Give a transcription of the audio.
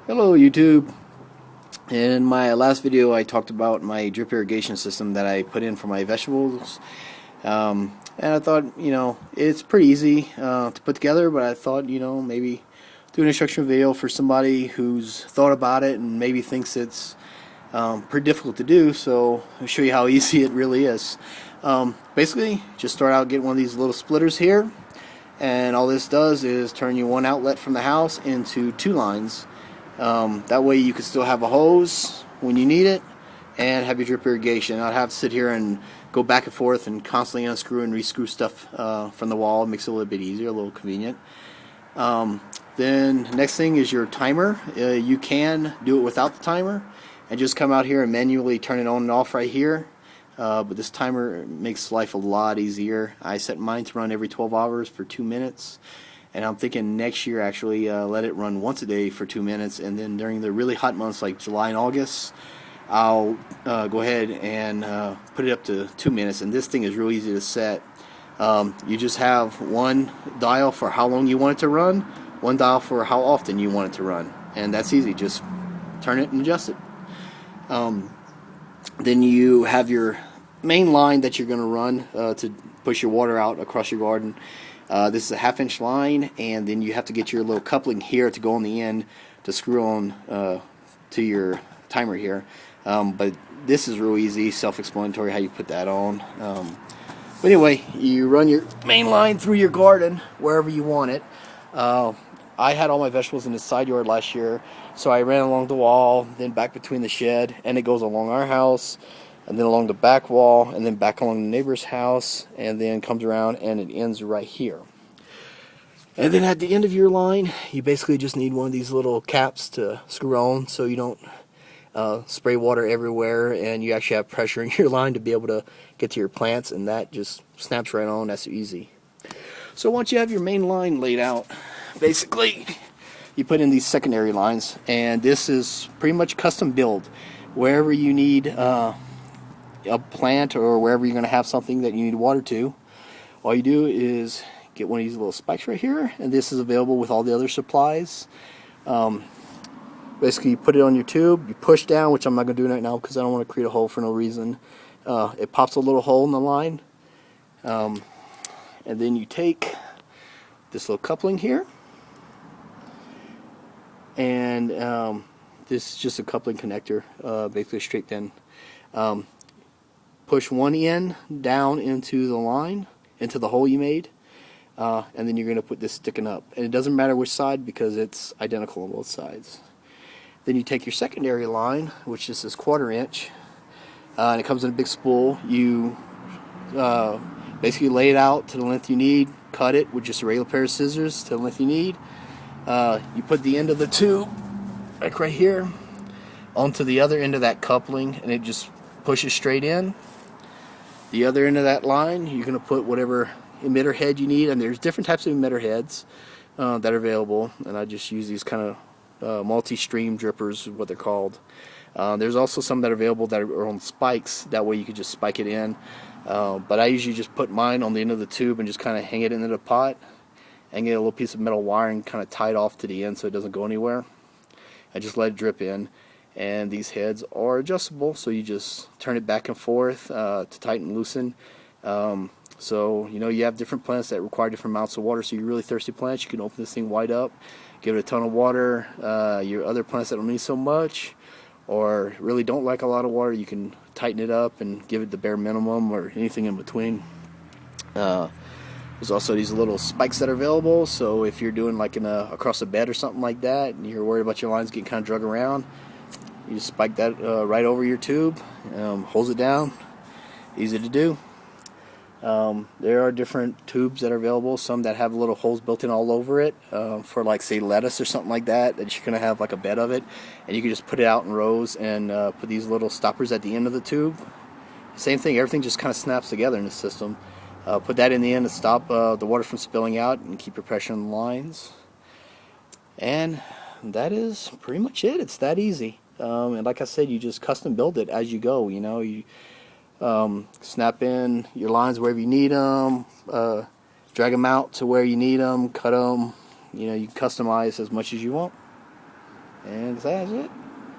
Hello YouTube. In my last video I talked about my drip irrigation system that I put in for my vegetables, and I thought, it's pretty easy to put together, but I thought, maybe do an instruction video for somebody who's thought about it and maybe thinks it's pretty difficult to do, so I'll show you how easy it really is. Basically, just start out, get one of these little splitters here, and all this does is turn your one outlet from the house into two lines. That way you can still have a hose when you need it and have your drip irrigation. I'd have to sit here and go back and forth and constantly unscrew and rescrew stuff from the wall. It makes it a little bit easier, a little convenient. Then next thing is your timer. You can do it without the timer and just come out here and manually turn it on and off right here. But this timer makes life a lot easier. I set mine to run every 12 hours for 2 minutes. And I'm thinking next year actually let it run once a day for 2 minutes, and then during the really hot months like July and August, I'll go ahead and put it up to 2 minutes. And this thing is real easy to set. You just have one dial for how long you want it to run, one dial for how often you want it to run, and that's easy. Just turn it and adjust it. Then you have your main line that you're going to run to push your water out across your garden. This is a 1/2 inch line, and then you have to get your little coupling here to go on the end to screw on to your timer here. But this is real easy, self-explanatory how you put that on. But anyway, you run your main line through your garden wherever you want it. I had all my vegetables in the side yard last year, so I ran along the wall, then back between the shed, and it goes along our house, and then along the back wall, and then back along the neighbor's house, and then comes around and it ends right here. And then at the end of your line, you basically just need one of these little caps to screw on so you don't spray water everywhere, and you actually have pressure in your line to be able to get to your plants, and that just snaps right on. That's easy. So once you have your main line laid out, basically you put in these secondary lines, and this is pretty much custom build. Wherever you need a plant, or wherever you're going to have something that you need water to, all you do is get one of these little spikes right here, and this is available with all the other supplies. Basically you put it on your tube, you push down, which I'm not going to do right now because I don't want to create a hole for no reason. It pops a little hole in the line, and then you take this little coupling here, and this is just a coupling connector, basically straight in. Push one end down into the line, into the hole you made, and then you're going to put this sticking up. And it doesn't matter which side because it's identical on both sides. Then you take your secondary line, which is this 1/4 inch, and it comes in a big spool. You basically lay it out to the length you need, cut it with just a regular pair of scissors to the length you need. You put the end of the tube, like right here, onto the other end of that coupling, and it just pushes straight in. The other end of that line, you're going to put whatever emitter head you need, and there's different types of emitter heads that are available, and I just use these kind of multi-stream drippers is what they're called. There's also some that are available that are on spikes, that way you could just spike it in, but I usually just put mine on the end of the tube and just kind of hang it into the pot and get a little piece of metal wire and kind of tie it off to the end so it doesn't go anywhere. I just let it drip in. And these heads are adjustable, so you just turn it back and forth to tighten and loosen. So you have different plants that require different amounts of water. So your really thirsty plants, you can open this thing wide up, give it a ton of water. Your other plants that don't need so much, or really don't like a lot of water, you can tighten it up and give it the bare minimum, or anything in between. There's also these little spikes that are available, so if you're doing like across a bed or something like that, and you're worried about your lines getting kind of drug around, you just spike that right over your tube, holds it down, easy to do. There are different tubes that are available, some that have little holes built in all over it, for like say lettuce or something like that you're going to have like a bed of it, and you can just put it out in rows and put these little stoppers at the end of the tube. Same thing, everything just kind of snaps together in the system. Put that in the end to stop the water from spilling out and keep your pressure on the lines. And that is pretty much it. It's that easy. And like I said, you just custom build it as you go. You snap in your lines wherever you need them, drag them out to where you need them, cut them. You customize as much as you want. And that's it.